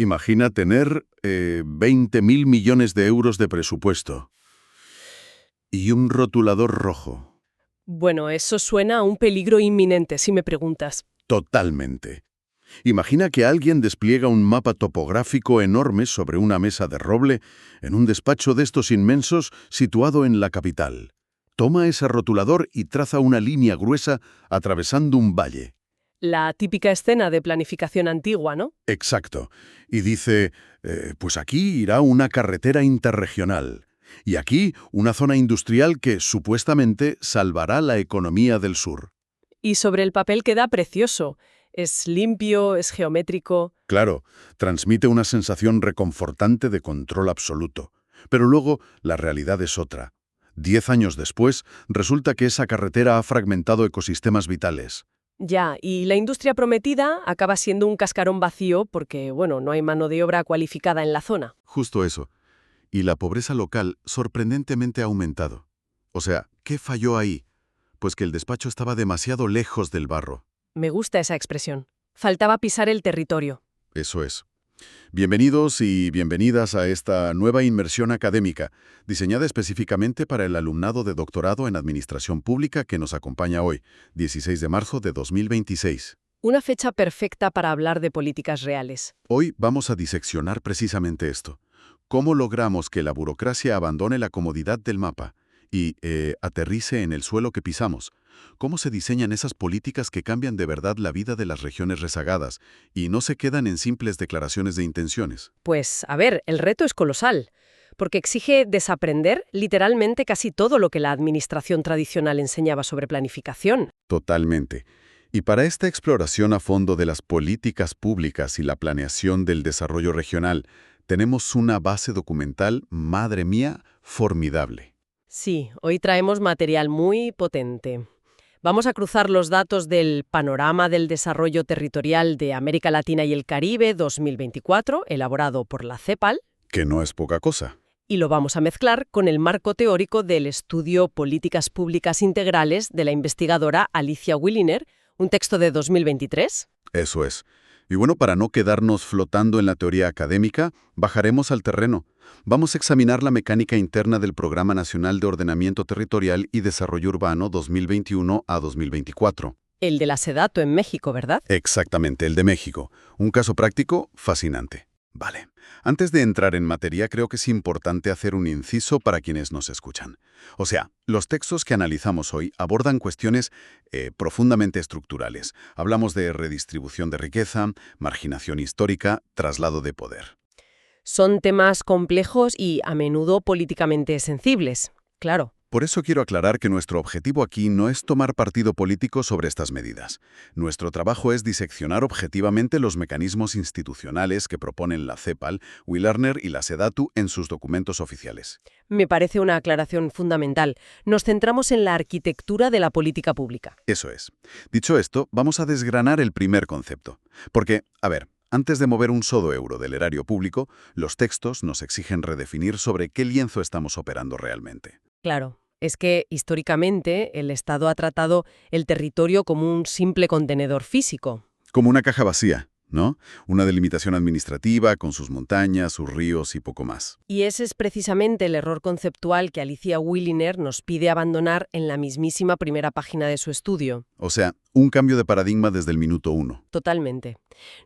Imagina tener 20.000 millones de euros de presupuesto y un rotulador rojo. Bueno, eso suena a un peligro inminente, si me preguntas. Totalmente. Imagina que alguien despliega un mapa topográfico enorme sobre una mesa de roble en un despacho de estos inmensos situado en la capital. Toma ese rotulador y traza una línea gruesa atravesando un valle. La típica escena de planificación antigua, ¿no? Exacto. Y dice, pues aquí irá una carretera interregional. Y aquí una zona industrial que supuestamente salvará la economía del sur. Y sobre el papel queda precioso. Es limpio, es geométrico. Claro, transmite una sensación reconfortante de control absoluto. Pero luego la realidad es otra. 10 años después, resulta que esa carretera ha fragmentado ecosistemas vitales. Ya, y la industria prometida acaba siendo un cascarón vacío porque, bueno, no hay mano de obra cualificada en la zona. Justo eso. Y la pobreza local sorprendentemente ha aumentado. O sea, ¿qué falló ahí? Pues que el despacho estaba demasiado lejos del barro. Me gusta esa expresión. Faltaba pisar el territorio. Eso es. Bienvenidos y bienvenidas a esta nueva inmersión académica, diseñada específicamente para el alumnado de doctorado en Administración Pública que nos acompaña hoy, 16 de marzo de 2026. Una fecha perfecta para hablar de políticas reales. Hoy vamos a diseccionar precisamente esto. ¿Cómo logramos que la burocracia abandone la comodidad del mapa y aterrice en el suelo que pisamos? ¿Cómo se diseñan esas políticas que cambian de verdad la vida de las regiones rezagadas y no se quedan en simples declaraciones de intenciones? Pues, a ver, el reto es colosal, porque exige desaprender literalmente casi todo lo que la administración tradicional enseñaba sobre planificación. Totalmente. Y para esta exploración a fondo de las políticas públicas y la planeación del desarrollo regional, tenemos una base documental, madre mía, formidable. Sí, hoy traemos material muy potente. Vamos a cruzar los datos del Panorama del Desarrollo Territorial de América Latina y el Caribe 2024, elaborado por la CEPAL, Que no es poca cosa. y lo vamos a mezclar con el marco teórico del estudio Políticas Públicas Integrales de la investigadora Alicia Williner, un texto de 2023. Eso es. Y bueno, para no quedarnos flotando en la teoría académica, bajaremos al terreno. Vamos a examinar la mecánica interna del Programa Nacional de Ordenamiento Territorial y Desarrollo Urbano 2021 a 2024. El de la SEDATU en México, ¿verdad? Exactamente, el de México. Un caso práctico fascinante. Vale. Antes de entrar en materia, creo que es importante hacer un inciso para quienes nos escuchan. O sea, los textos que analizamos hoy abordan cuestiones profundamente estructurales. Hablamos de redistribución de riqueza, marginación histórica, traslado de poder. Son temas complejos y a menudo políticamente sensibles. Claro. Por eso quiero aclarar que nuestro objetivo aquí no es tomar partido político sobre estas medidas. Nuestro trabajo es diseccionar objetivamente los mecanismos institucionales que proponen la CEPAL, Willerner y la SEDATU en sus documentos oficiales. Me parece una aclaración fundamental. Nos centramos en la arquitectura de la política pública. Eso es. Dicho esto, vamos a desgranar el primer concepto. Porque, a ver, antes de mover un solo euro del erario público, los textos nos exigen redefinir sobre qué lienzo estamos operando realmente. Claro, es que históricamente el Estado ha tratado el territorio como un simple contenedor físico. Como una caja vacía, ¿no? Una delimitación administrativa con sus montañas, sus ríos y poco más. Y ese es precisamente el error conceptual que Alicia Williner nos pide abandonar en la mismísima primera página de su estudio. O sea, un cambio de paradigma desde el minuto 1. Totalmente.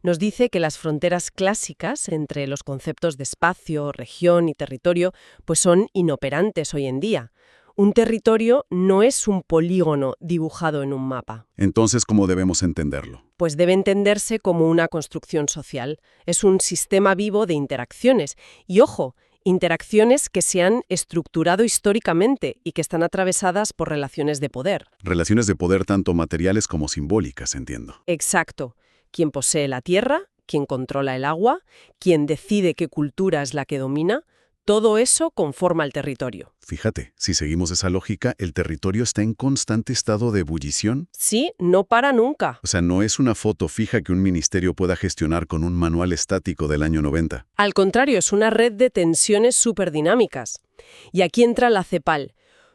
Nos dice que las fronteras clásicas entre los conceptos de espacio, región y territorio pues son inoperantes hoy en día. Un territorio no es un polígono dibujado en un mapa. Entonces, ¿cómo debemos entenderlo? Pues debe entenderse como una construcción social. Es un sistema vivo de interacciones. Y ojo, interacciones que se han estructurado históricamente y que están atravesadas por relaciones de poder. Relaciones de poder tanto materiales como simbólicas, entiendo. Exacto. Quien posee la tierra, quien controla el agua, quien decide qué cultura es la que domina, todo eso conforma el territorio. Fíjate, si seguimos esa lógica, el territorio está en constante estado de ebullición. Sí, no para nunca. O sea, no es una foto fija que un ministerio pueda gestionar con un manual estático del año 90. Al contrario, es una red de tensiones superdinámicas. Y aquí entra la CEPAL.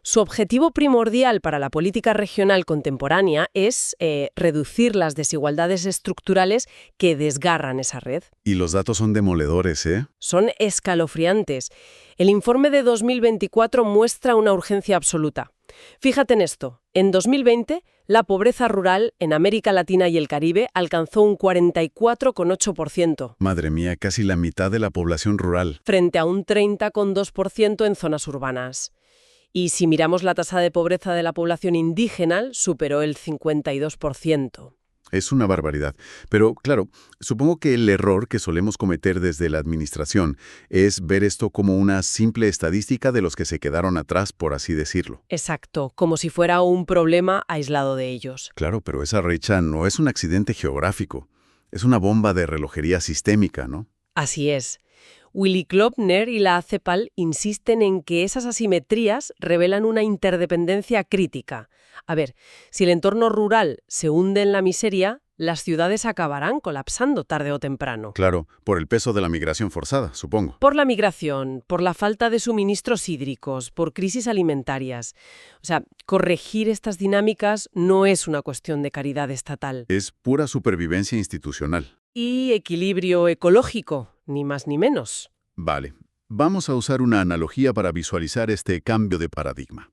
Su objetivo primordial para la política regional contemporánea es reducir las desigualdades estructurales que desgarran esa red. Y los datos son demoledores, ¿eh? Son escalofriantes. El informe de 2024 muestra una urgencia absoluta. Fíjate en esto. En 2020, la pobreza rural en América Latina y el Caribe alcanzó un 44,8%. Madre mía, casi la mitad de la población rural. Frente a un 30,2% en zonas urbanas. Y si miramos la tasa de pobreza de la población indígena, superó el 52%. Es una barbaridad. Pero, claro, supongo que el error que solemos cometer desde la administración es ver esto como una simple estadística de los que se quedaron atrás, por así decirlo. Exacto, como si fuera un problema aislado de ellos. Claro, pero esa brecha no es un accidente geográfico. Es una bomba de relojería sistémica, ¿no? Así es. Willy Klöckner y la CEPAL insisten en que esas asimetrías revelan una interdependencia crítica. A ver, si el entorno rural se hunde en la miseria, las ciudades acabarán colapsando tarde o temprano. Claro, por el peso de la migración forzada, supongo. Por la migración, por la falta de suministros hídricos, por crisis alimentarias. O sea, corregir estas dinámicas no es una cuestión de caridad estatal. Es pura supervivencia institucional. Y equilibrio ecológico, ni más ni menos. Vale, vamos a usar una analogía para visualizar este cambio de paradigma.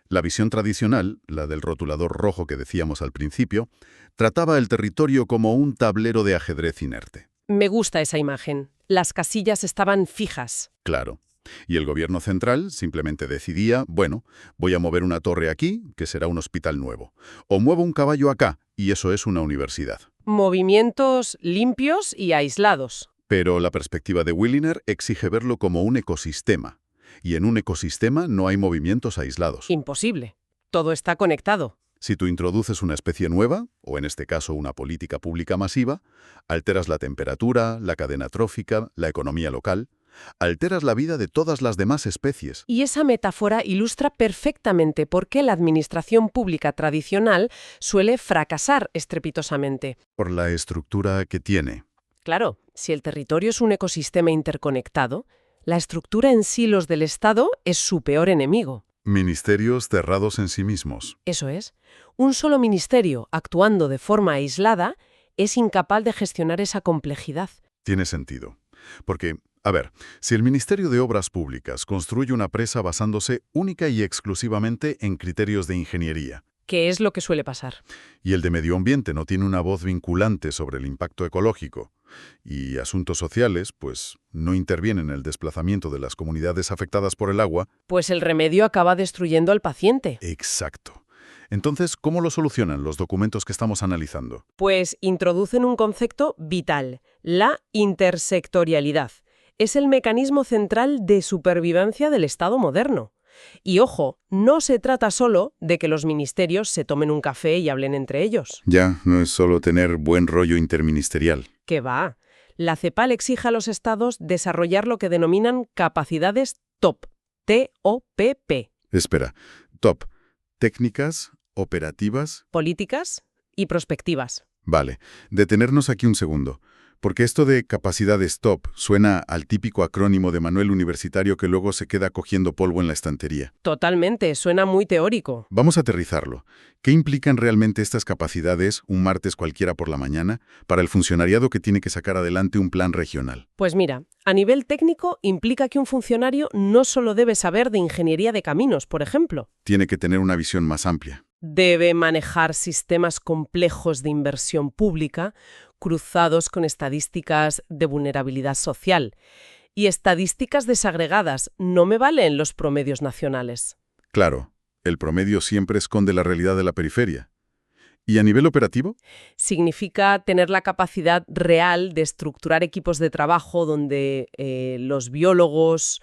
La visión tradicional, la del rotulador rojo que decíamos al principio, trataba el territorio como un tablero de ajedrez inerte. Me gusta esa imagen. Las casillas estaban fijas. Claro. Y el gobierno central simplemente decidía, bueno, voy a mover una torre aquí, que será un hospital nuevo. O muevo un caballo acá, y eso es una universidad. Movimientos limpios y aislados. Pero la perspectiva de Williner exige verlo como un ecosistema. Y en un ecosistema no hay movimientos aislados. Imposible. Todo está conectado. Si tú introduces una especie nueva, o en este caso una política pública masiva, alteras la temperatura, la cadena trófica, la economía local, alteras la vida de todas las demás especies. Y esa metáfora ilustra perfectamente por qué la administración pública tradicional suele fracasar estrepitosamente. Por la estructura que tiene. Claro, si el territorio es un ecosistema interconectado, la estructura en silos del Estado es su peor enemigo. Ministerios cerrados en sí mismos. Eso es. Un solo ministerio, actuando de forma aislada, es incapaz de gestionar esa complejidad. Tiene sentido. Porque, a ver, si el Ministerio de Obras Públicas construye una presa basándose única y exclusivamente en criterios de ingeniería, ¿Qué es lo que suele pasar? y el de Medio Ambiente no tiene una voz vinculante sobre el impacto ecológico, y asuntos sociales, pues, no intervienen en el desplazamiento de las comunidades afectadas por el agua. Pues el remedio acaba destruyendo al paciente. Exacto. Entonces, ¿cómo lo solucionan los documentos que estamos analizando? Pues introducen un concepto vital, la intersectorialidad. Es el mecanismo central de supervivencia del Estado moderno. Y ojo, no se trata solo de que los ministerios se tomen un café y hablen entre ellos. Ya, no es solo tener buen rollo interministerial. ¿Qué va? La CEPAL exige a los estados desarrollar lo que denominan capacidades TOP, T-O-P-P, Espera, top. Técnicas, operativas. políticas y prospectivas. Vale, detenernos aquí un segundo. Porque esto de capacidades top suena al típico acrónimo de manual universitario que luego se queda cogiendo polvo en la estantería. Totalmente, suena muy teórico. Vamos a aterrizarlo. ¿Qué implican realmente estas capacidades, un martes cualquiera por la mañana, para el funcionariado que tiene que sacar adelante un plan regional? Pues mira, a nivel técnico implica que un funcionario no solo debe saber de ingeniería de caminos, por ejemplo. Tiene que tener una visión más amplia. Debe manejar sistemas complejos de inversión pública cruzados con estadísticas de vulnerabilidad social. Y estadísticas desagregadas, no me valen los promedios nacionales. Claro, el promedio siempre esconde la realidad de la periferia. ¿Y a nivel operativo? Significa tener la capacidad real de estructurar equipos de trabajo donde los biólogos,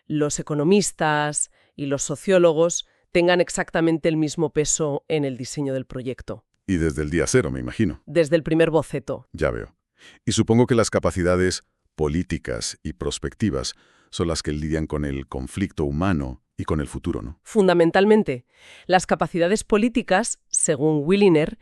los economistas y los sociólogos tengan exactamente el mismo peso en el diseño del proyecto. Y desde el día cero, me imagino. Desde el primer boceto. Ya veo. Y supongo que las capacidades políticas y prospectivas son las que lidian con el conflicto humano y con el futuro, ¿no? Fundamentalmente, las capacidades políticas, según Williner,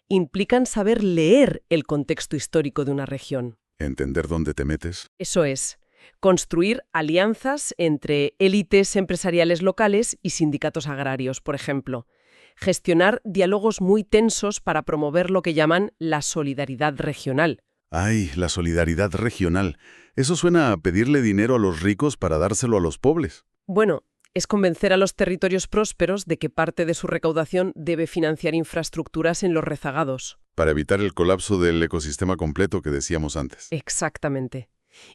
implican saber leer el contexto histórico de una región. Entender dónde te metes. Eso es. Construir alianzas entre élites empresariales locales y sindicatos agrarios, por ejemplo. Gestionar diálogos muy tensos para promover lo que llaman la solidaridad regional. Ay, la solidaridad regional. Eso suena a pedirle dinero a los ricos para dárselo a los pobres. Bueno, es convencer a los territorios prósperos de que parte de su recaudación debe financiar infraestructuras en los rezagados. Para evitar el colapso del ecosistema completo que decíamos antes. Exactamente.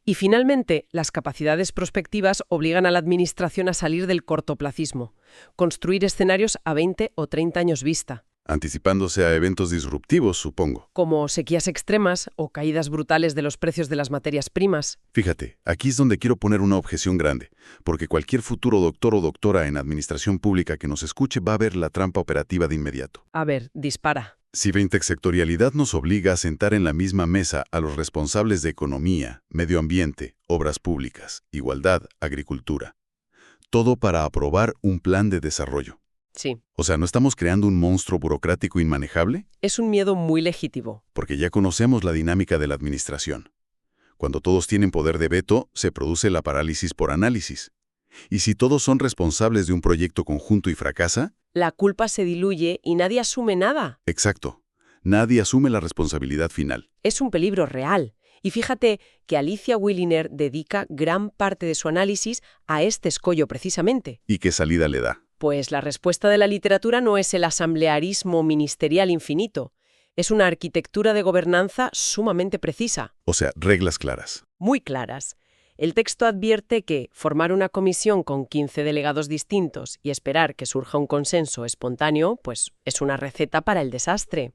Y finalmente, las capacidades prospectivas obligan a la administración a salir del cortoplacismo, construir escenarios a 20 o 30 años vista, Anticipándose a eventos disruptivos, supongo. como sequías extremas o caídas brutales de los precios de las materias primas. Fíjate, aquí es donde quiero poner una objeción grande, porque cualquier futuro doctor o doctora en administración pública que nos escuche va a ver la trampa operativa de inmediato. A ver, dispara. Si la intersectorialidad nos obliga a sentar en la misma mesa a los responsables de economía, medio ambiente, obras públicas, igualdad, agricultura, todo para aprobar un plan de desarrollo. Sí, O sea, ¿no estamos creando un monstruo burocrático inmanejable? es un miedo muy legítimo. Porque ya conocemos la dinámica de la administración. Cuando todos tienen poder de veto, se produce la parálisis por análisis. Y si todos son responsables de un proyecto conjunto y fracasa, La culpa se diluye y nadie asume nada. exacto, nadie asume la responsabilidad final. Es un peligro real. Y fíjate que Alicia Williner dedica gran parte de su análisis a este escollo precisamente. ¿Y qué salida le da? Pues la respuesta de la literatura no es el asamblearismo ministerial infinito. Es una arquitectura de gobernanza sumamente precisa, O sea, reglas claras. muy claras. El texto advierte que formar una comisión con 15 delegados distintos y esperar que surja un consenso espontáneo, pues es una receta para el desastre.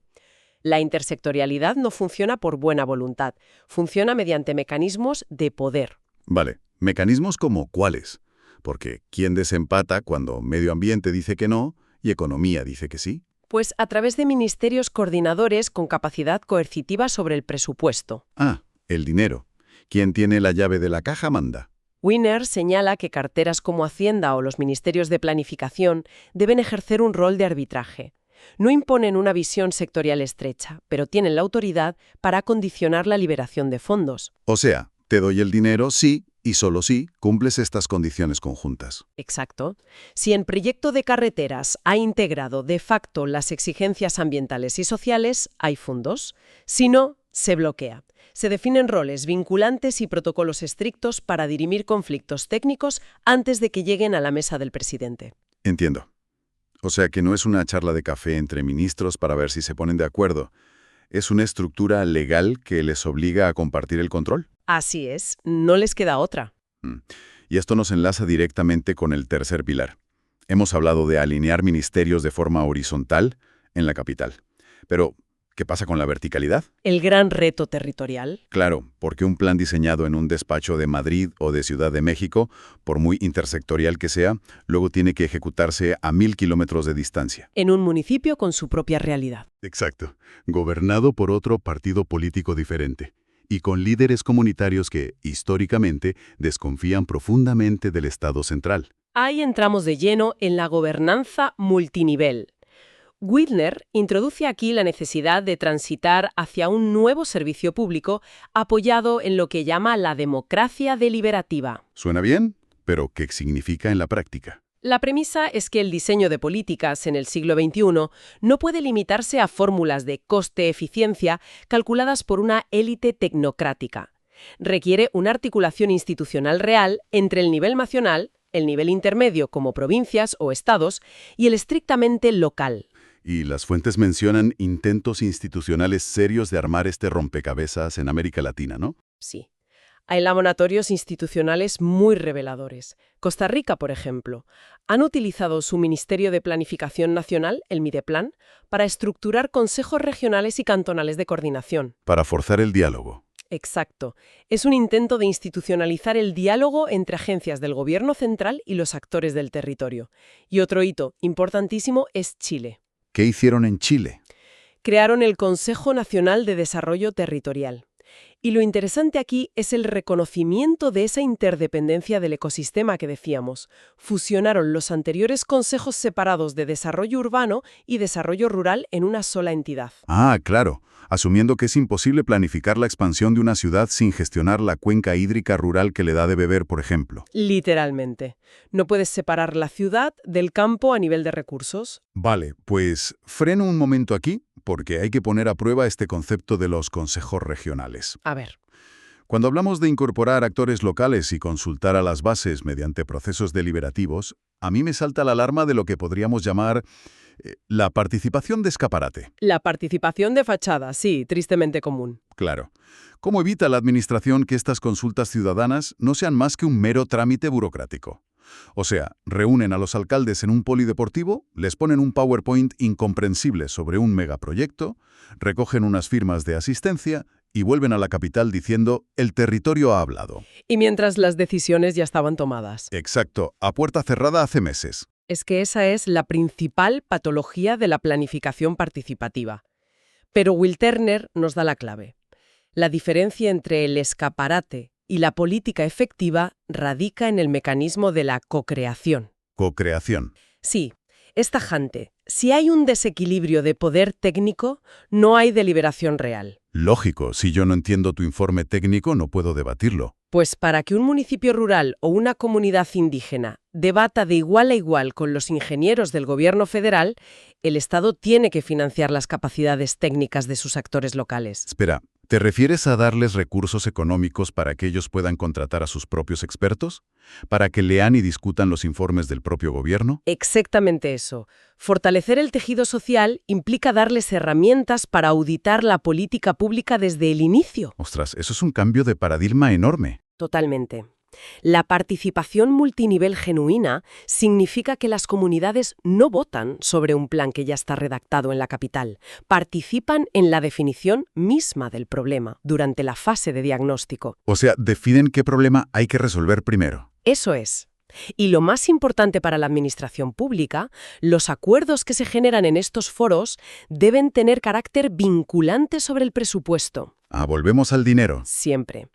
La intersectorialidad no funciona por buena voluntad, funciona mediante mecanismos de poder. Vale, ¿mecanismos como cuáles? Porque ¿quién desempata cuando medio ambiente dice que no y economía dice que sí? Pues a través de ministerios coordinadores con capacidad coercitiva sobre el presupuesto. Ah, el dinero. Quien tiene la llave de la caja manda. Wiener señala que carteras como Hacienda o los ministerios de planificación deben ejercer un rol de arbitraje. No imponen una visión sectorial estrecha, pero tienen la autoridad para condicionar la liberación de fondos. O sea, te doy el dinero sí y solo si cumples estas condiciones conjuntas. Exacto. Si en proyecto de carreteras ha integrado de facto las exigencias ambientales y sociales, hay fondos. Si no, se bloquea. Se definen roles vinculantes y protocolos estrictos para dirimir conflictos técnicos antes de que lleguen a la mesa del presidente. Entiendo. O sea que no es una charla de café entre ministros para ver si se ponen de acuerdo. Es una estructura legal que les obliga a compartir el control. Así es, no les queda otra. Y esto nos enlaza directamente con el tercer pilar. Hemos hablado de alinear ministerios de forma horizontal en la capital. Pero, ¿qué pasa con la verticalidad? El gran reto territorial. Claro, porque un plan diseñado en un despacho de Madrid o de Ciudad de México, por muy intersectorial que sea, luego tiene que ejecutarse a 1000 kilómetros de distancia. En un municipio con su propia realidad. Exacto. Gobernado por otro partido político diferente. Y con líderes comunitarios que, históricamente, desconfían profundamente del Estado central. Ahí entramos de lleno en la gobernanza multinivel. Wiener introduce aquí la necesidad de transitar hacia un nuevo servicio público apoyado en lo que llama la democracia deliberativa. ¿Suena bien? Pero ¿qué significa en la práctica? La premisa es que el diseño de políticas en el siglo XXI no puede limitarse a fórmulas de coste-eficiencia calculadas por una élite tecnocrática. Requiere una articulación institucional real entre el nivel nacional, el nivel intermedio como provincias o estados y el estrictamente local. Y las fuentes mencionan intentos institucionales serios de armar este rompecabezas en América Latina, ¿no? Sí. Hay laboratorios institucionales muy reveladores. Costa Rica, por ejemplo, han utilizado su Ministerio de Planificación Nacional, el Mideplan, para estructurar consejos regionales y cantonales de coordinación. Para forzar el diálogo. Exacto. Es un intento de institucionalizar el diálogo entre agencias del gobierno central y los actores del territorio. Y otro hito importantísimo es Chile. ¿Qué hicieron en Chile? Crearon el Consejo Nacional de Desarrollo Territorial. Y lo interesante aquí es el reconocimiento de esa interdependencia del ecosistema que decíamos. Fusionaron los anteriores consejos separados de desarrollo urbano y desarrollo rural en una sola entidad. Ah, claro. asumiendo que es imposible planificar la expansión de una ciudad sin gestionar la cuenca hídrica rural que le da de beber, por ejemplo. Literalmente. No puedes separar la ciudad del campo a nivel de recursos. Vale, pues freno un momento aquí, porque hay que poner a prueba este concepto de los consejos regionales. A ver. Cuando hablamos de incorporar actores locales y consultar a las bases mediante procesos deliberativos, a mí me salta la alarma de lo que podríamos llamar la participación de escaparate. La participación de fachada, sí, tristemente común. Claro. ¿Cómo evita la Administración que estas consultas ciudadanas no sean más que un mero trámite burocrático? O sea, reúnen a los alcaldes en un polideportivo, les ponen un PowerPoint incomprensible sobre un megaproyecto, recogen unas firmas de asistencia y vuelven a la capital diciendo «el territorio ha hablado». Y mientras las decisiones ya estaban tomadas. Exacto, a puerta cerrada hace meses. Es que esa es la principal patología de la planificación participativa. Pero Will Turner nos da la clave. La diferencia entre el escaparate y la política efectiva radica en el mecanismo de la cocreación. Cocreación. Sí, es tajante. Si hay un desequilibrio de poder técnico, no hay deliberación real. Lógico, si yo no entiendo tu informe técnico no puedo debatirlo. Pues para que un municipio rural o una comunidad indígena debata de igual a igual con los ingenieros del gobierno federal, el Estado tiene que financiar las capacidades técnicas de sus actores locales. Espera, ¿te refieres a darles recursos económicos para que ellos puedan contratar a sus propios expertos? ¿Para que lean y discutan los informes del propio gobierno? Exactamente eso. Fortalecer el tejido social implica darles herramientas para auditar la política pública desde el inicio. Ostras, eso es un cambio de paradigma enorme. Totalmente. La participación multinivel genuina significa que las comunidades no votan sobre un plan que ya está redactado en la capital, participan en la definición misma del problema durante la fase de diagnóstico. O sea, definen qué problema hay que resolver primero. Eso es. Y lo más importante para la administración pública, los acuerdos que se generan en estos foros deben tener carácter vinculante sobre el presupuesto. Volvemos al dinero. Siempre.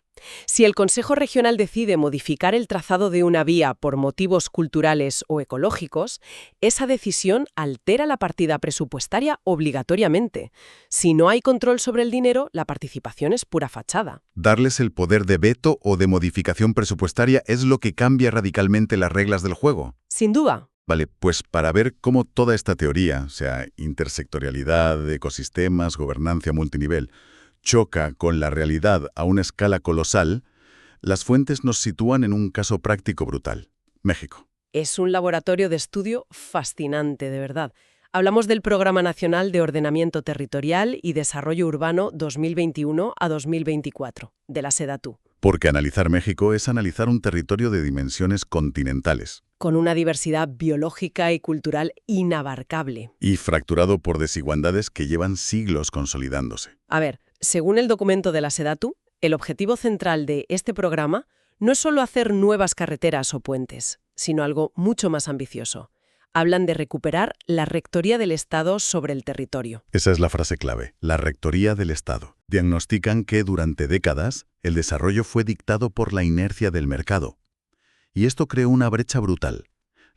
Si el Consejo Regional decide modificar el trazado de una vía por motivos culturales o ecológicos, esa decisión altera la partida presupuestaria obligatoriamente. Si no hay control sobre el dinero, la participación es pura fachada. Darles el poder de veto o de modificación presupuestaria es lo que cambia radicalmente las reglas del juego. Sin duda. Vale, pues para ver cómo toda esta teoría, o sea, intersectorialidad, ecosistemas, gobernanza multinivel, choca con la realidad a una escala colosal, las fuentes nos sitúan en un caso práctico brutal. México. Es un laboratorio de estudio fascinante, de verdad. Hablamos del Programa Nacional de Ordenamiento Territorial y Desarrollo Urbano 2021 a 2024, de la SEDATU. Porque analizar México es analizar un territorio de dimensiones continentales. Con una diversidad biológica y cultural inabarcable. Y fracturado por desigualdades que llevan siglos consolidándose. A ver, según el documento de la SEDATU, el objetivo central de este programa no es solo hacer nuevas carreteras o puentes, sino algo mucho más ambicioso. Hablan de recuperar la rectoría del Estado sobre el territorio. Esa es la frase clave, la rectoría del Estado. Diagnostican que durante décadas el desarrollo fue dictado por la inercia del mercado. Y esto creó una brecha brutal.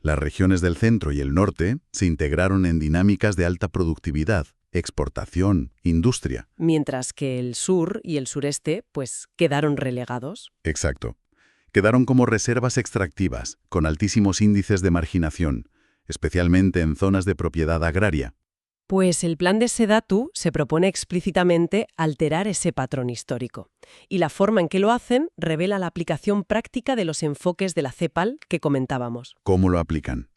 Las regiones del centro y el norte se integraron en dinámicas de alta productividad, exportación, industria. Mientras que el sur y el sureste, pues, quedaron relegados. Exacto. Quedaron como reservas extractivas, con altísimos índices de marginación, especialmente en zonas de propiedad agraria. Pues el plan de SEDATU se propone explícitamente alterar ese patrón histórico. Y la forma en que lo hacen revela la aplicación práctica de los enfoques de la CEPAL que comentábamos. ¿Cómo lo aplican?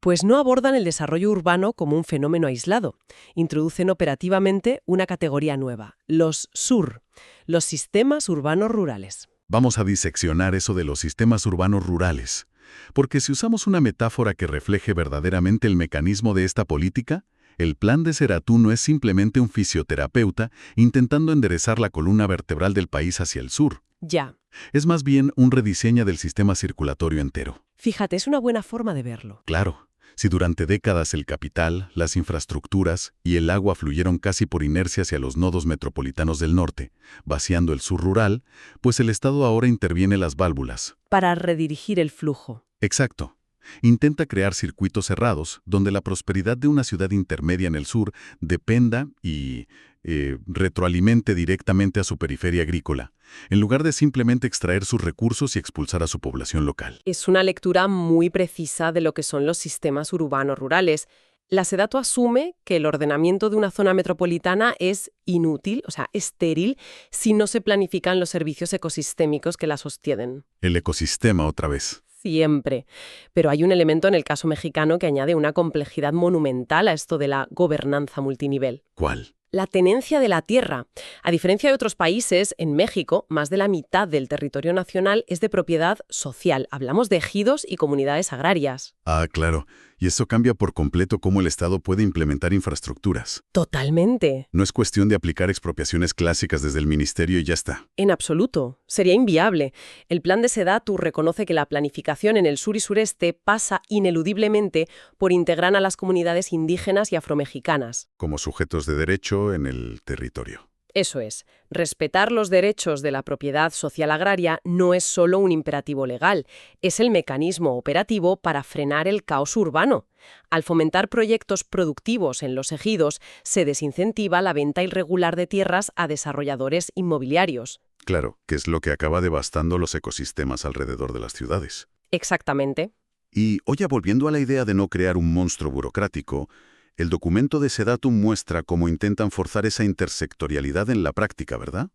Pues no abordan el desarrollo urbano como un fenómeno aislado. Introducen operativamente una categoría nueva, los SUR, los sistemas urbanos rurales. Vamos a diseccionar eso de los sistemas urbanos rurales. Porque si usamos una metáfora que refleje verdaderamente el mecanismo de esta política, el plan de SEDATU no es simplemente un fisioterapeuta intentando enderezar la columna vertebral del país hacia el sur. Ya. Es más bien un rediseño del sistema circulatorio entero. Fíjate, es una buena forma de verlo. Claro. Si durante décadas el capital, las infraestructuras y el agua fluyeron casi por inercia hacia los nodos metropolitanos del norte, vaciando el sur rural, pues el Estado ahora interviene las válvulas. Para redirigir el flujo. Exacto. Intenta crear circuitos cerrados donde la prosperidad de una ciudad intermedia en el sur dependa y retroalimente directamente a su periferia agrícola, en lugar de simplemente extraer sus recursos y expulsar a su población local. Es una lectura muy precisa de lo que son los sistemas urbanos rurales. La SEDATU asume que el ordenamiento de una zona metropolitana es inútil, o sea, estéril, si no se planifican los servicios ecosistémicos que la sostienen. El ecosistema otra vez. Siempre. Pero hay un elemento en el caso mexicano que añade una complejidad monumental a esto de la gobernanza multinivel. ¿Cuál? La tenencia de la tierra. A diferencia de otros países, en México, más de la mitad del territorio nacional es de propiedad social. Hablamos de ejidos y comunidades agrarias. Ah, claro. Y eso cambia por completo cómo el Estado puede implementar infraestructuras. Totalmente. No es cuestión de aplicar expropiaciones clásicas desde el ministerio y ya está. En absoluto. Sería inviable. El plan de SEDATU reconoce que la planificación en el sur y sureste pasa ineludiblemente por integrar a las comunidades indígenas y afromexicanas. Como sujetos de derecho en el territorio. Eso es, respetar los derechos de la propiedad social agraria no es solo un imperativo legal, es el mecanismo operativo para frenar el caos urbano. Al fomentar proyectos productivos en los ejidos, se desincentiva la venta irregular de tierras a desarrolladores inmobiliarios. Claro, que es lo que acaba devastando los ecosistemas alrededor de las ciudades. Exactamente. Y, oye, volviendo a la idea de no crear un monstruo burocrático, el documento de SEDATU muestra cómo intentan forzar esa intersectorialidad en la práctica, ¿verdad?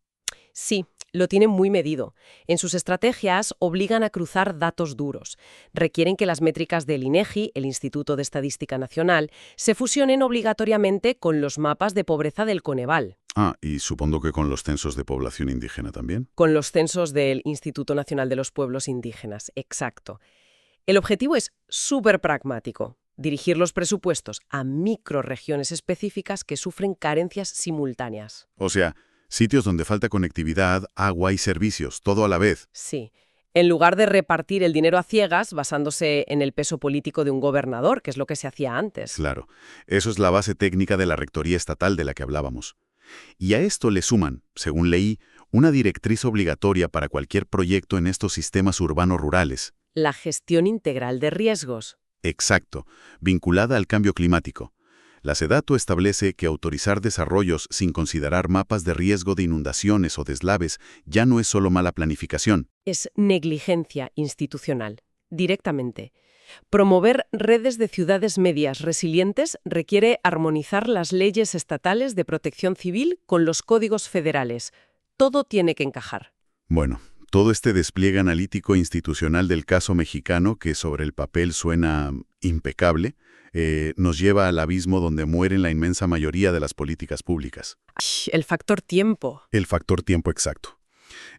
Sí, lo tienen muy medido. En sus estrategias obligan a cruzar datos duros. Requieren que las métricas del INEGI, el Instituto de Estadística Nacional, se fusionen obligatoriamente con los mapas de pobreza del Coneval. Ah, y supongo que con los censos de población indígena también. Con los censos del Instituto Nacional de los Pueblos Indígenas, exacto. El objetivo es súper pragmático. Dirigir los presupuestos a microrregiones específicas que sufren carencias simultáneas. O sea, sitios donde falta conectividad, agua y servicios, todo a la vez. Sí. En lugar de repartir el dinero a ciegas basándose en el peso político de un gobernador, que es lo que se hacía antes. Claro, eso es la base técnica de la rectoría estatal de la que hablábamos. Y a esto le suman, según leí, una directriz obligatoria para cualquier proyecto en estos sistemas urbanos rurales. La gestión integral de riesgos. Exacto, vinculada al cambio climático. La SEDATU establece que autorizar desarrollos sin considerar mapas de riesgo de inundaciones o deslaves ya no es solo mala planificación. Es negligencia institucional, directamente. Promover redes de ciudades medias resilientes requiere armonizar las leyes estatales de protección civil con los códigos federales. Todo tiene que encajar. Bueno, todo este despliegue analítico institucional del caso mexicano, que sobre el papel suena impecable, nos lleva al abismo donde mueren la inmensa mayoría de las políticas públicas. El factor tiempo. El factor tiempo exacto.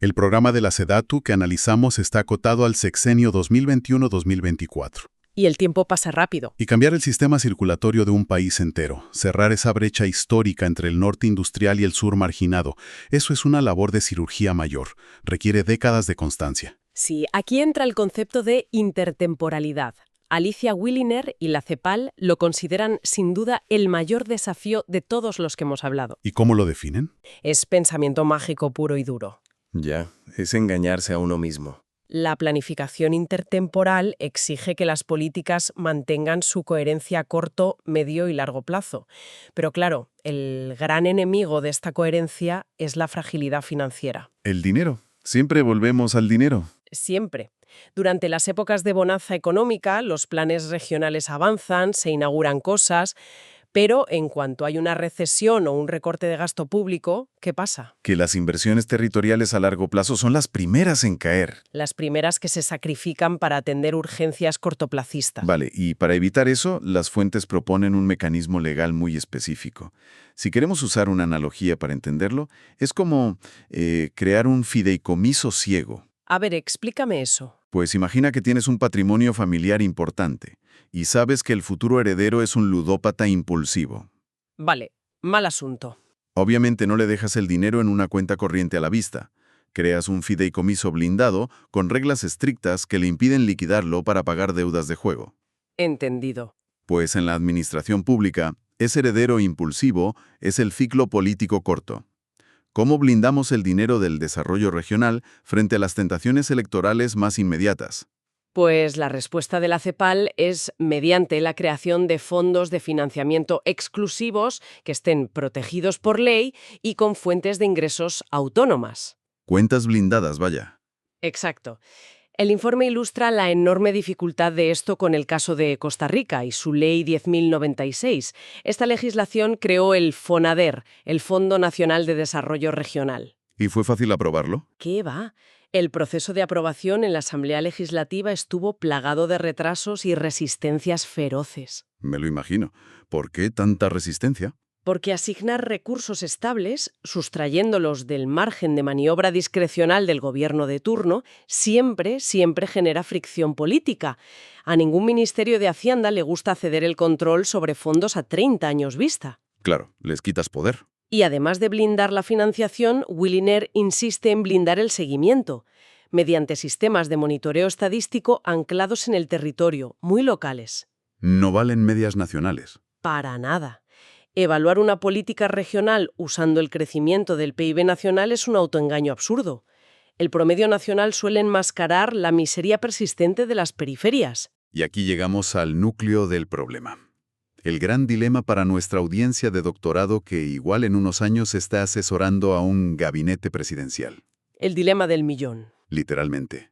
El programa de la SEDATU que analizamos está acotado al sexenio 2021-2024. Y el tiempo pasa rápido. Y cambiar el sistema circulatorio de un país entero, cerrar esa brecha histórica entre el norte industrial y el sur marginado, eso es una labor de cirugía mayor. Requiere décadas de constancia. Sí, aquí entra el concepto de intertemporalidad. Alicia Williner y la CEPAL lo consideran sin duda el mayor desafío de todos los que hemos hablado. ¿Y cómo lo definen? Es pensamiento mágico puro y duro. Ya, es engañarse a uno mismo. La planificación intertemporal exige que las políticas mantengan su coherencia a corto, medio y largo plazo. Pero claro, el gran enemigo de esta coherencia es la fragilidad financiera. El dinero. Siempre volvemos al dinero. Siempre. Durante las épocas de bonanza económica, los planes regionales avanzan, se inauguran cosas, pero en cuanto hay una recesión o un recorte de gasto público, ¿qué pasa? Que las inversiones territoriales a largo plazo son las primeras en caer. Las primeras que se sacrifican para atender urgencias cortoplacistas. Vale, y para evitar eso, las fuentes proponen un mecanismo legal muy específico. Si queremos usar una analogía para entenderlo, es como crear un fideicomiso ciego. A ver, explícame eso. Pues imagina que tienes un patrimonio familiar importante y sabes que el futuro heredero es un ludópata impulsivo. Vale, mal asunto. Obviamente no le dejas el dinero en una cuenta corriente a la vista. Creas un fideicomiso blindado con reglas estrictas que le impiden liquidarlo para pagar deudas de juego. Entendido. Pues en la administración pública, ese heredero impulsivo es el ciclo político corto. ¿Cómo blindamos el dinero del desarrollo regional frente a las tentaciones electorales más inmediatas? Pues la respuesta de la CEPAL es mediante la creación de fondos de financiamiento exclusivos que estén protegidos por ley y con fuentes de ingresos autónomas. Cuentas blindadas, vaya. Exacto. El informe ilustra la enorme dificultad de esto con el caso de Costa Rica y su Ley 10.096. Esta legislación creó el FONADER, el Fondo Nacional de Desarrollo Regional. ¿Y fue fácil aprobarlo? ¿Qué va? El proceso de aprobación en la Asamblea Legislativa estuvo plagado de retrasos y resistencias feroces. Me lo imagino. ¿Por qué tanta resistencia? Porque asignar recursos estables, sustrayéndolos del margen de maniobra discrecional del gobierno de turno, siempre genera fricción política. A ningún ministerio de Hacienda le gusta ceder el control sobre fondos a 30 años vista. Claro, les quitas poder. Y además de blindar la financiación, Wiliner insiste en blindar el seguimiento, mediante sistemas de monitoreo estadístico anclados en el territorio, muy locales. No valen medias nacionales. Para nada. Evaluar una política regional usando el crecimiento del PIB nacional es un autoengaño absurdo. El promedio nacional suele enmascarar la miseria persistente de las periferias. Y aquí llegamos al núcleo del problema. El gran dilema para nuestra audiencia de doctorado que igual en unos años está asesorando a un gabinete presidencial. El dilema del millón. Literalmente.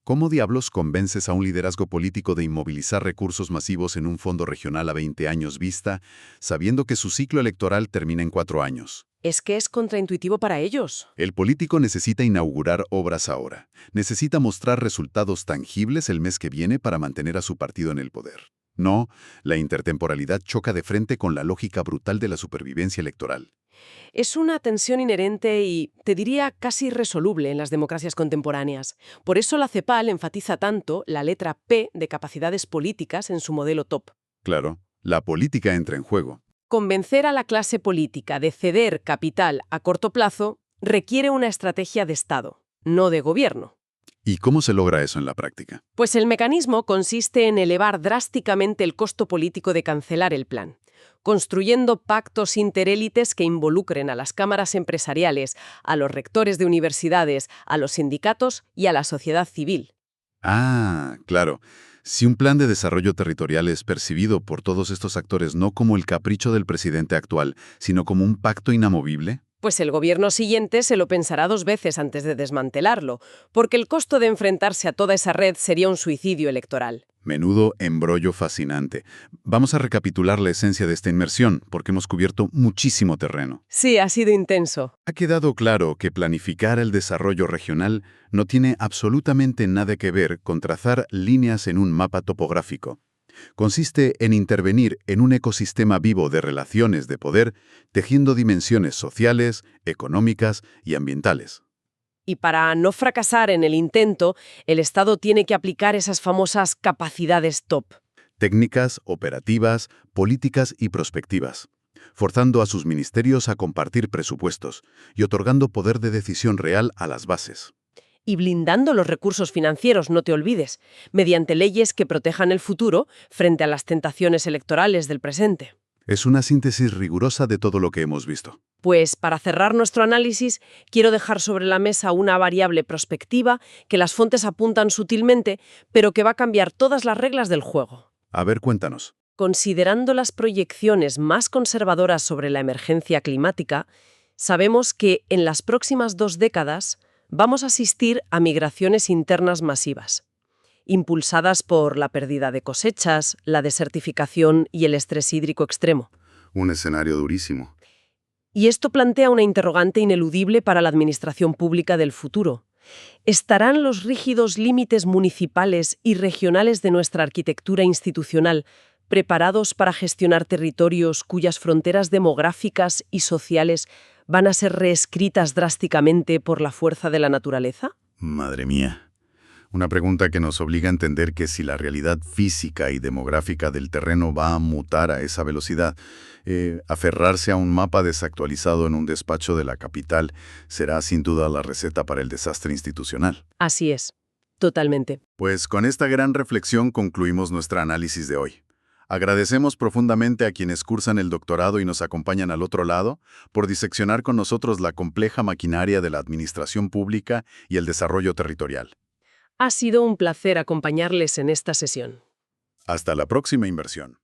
¿Cómo diablos convences a un liderazgo político de inmovilizar recursos masivos en un fondo regional a 20 años vista, sabiendo que su ciclo electoral termina en 4 años? Es que es contraintuitivo para ellos. El político necesita inaugurar obras ahora. Necesita mostrar resultados tangibles el mes que viene para mantener a su partido en el poder. No, la intertemporalidad choca de frente con la lógica brutal de la supervivencia electoral. Es una tensión inherente y, te diría, casi irresoluble en las democracias contemporáneas. Por eso la CEPAL enfatiza tanto la letra P de capacidades políticas en su modelo TOP. Claro, la política entra en juego. Convencer a la clase política de ceder capital a corto plazo requiere una estrategia de Estado, no de gobierno. ¿Y cómo se logra eso en la práctica? Pues el mecanismo consiste en elevar drásticamente el costo político de cancelar el plan, construyendo pactos interélites que involucren a las cámaras empresariales, a los rectores de universidades, a los sindicatos y a la sociedad civil. Ah, claro. Si un plan de desarrollo territorial es percibido por todos estos actores no como el capricho del presidente actual, sino como un pacto inamovible, pues el gobierno siguiente se lo pensará 2 veces antes de desmantelarlo, porque el costo de enfrentarse a toda esa red sería un suicidio electoral. menudo embrollo fascinante. Vamos a recapitular la esencia de esta inmersión, porque hemos cubierto muchísimo terreno. Sí, ha sido intenso. Ha quedado claro que planificar el desarrollo regional no tiene absolutamente nada que ver con trazar líneas en un mapa topográfico. Consiste en intervenir en un ecosistema vivo de relaciones de poder, tejiendo dimensiones sociales, económicas y ambientales. Y para no fracasar en el intento, el Estado tiene que aplicar esas famosas capacidades TOP. Técnicas, operativas, políticas y prospectivas, forzando a sus ministerios a compartir presupuestos y otorgando poder de decisión real a las bases. Y blindando los recursos financieros, no te olvides, mediante leyes que protejan el futuro frente a las tentaciones electorales del presente. Es una síntesis rigurosa de todo lo que hemos visto. Pues para cerrar nuestro análisis, quiero dejar sobre la mesa una variable prospectiva que las fuentes apuntan sutilmente, pero que va a cambiar todas las reglas del juego. A ver, cuéntanos. Considerando las proyecciones más conservadoras sobre la emergencia climática, sabemos que en las próximas 2 décadas vamos a asistir a migraciones internas masivas, impulsadas por la pérdida de cosechas, la desertificación y el estrés hídrico extremo. Un escenario durísimo. Y esto plantea una interrogante ineludible para la administración pública del futuro. ¿Estarán los rígidos límites municipales y regionales de nuestra arquitectura institucional preparados para gestionar territorios cuyas fronteras demográficas y sociales van a ser reescritas drásticamente por la fuerza de la naturaleza? Madre mía. Una pregunta que nos obliga a entender que si la realidad física y demográfica del terreno va a mutar a esa velocidad, aferrarse a un mapa desactualizado en un despacho de la capital será sin duda la receta para el desastre institucional. Así es, totalmente. Pues con esta gran reflexión concluimos nuestro análisis de hoy. Agradecemos profundamente a quienes cursan el doctorado y nos acompañan al otro lado por diseccionar con nosotros la compleja maquinaria de la administración pública y el desarrollo territorial. Ha sido un placer acompañarles en esta sesión. Hasta la próxima inversión.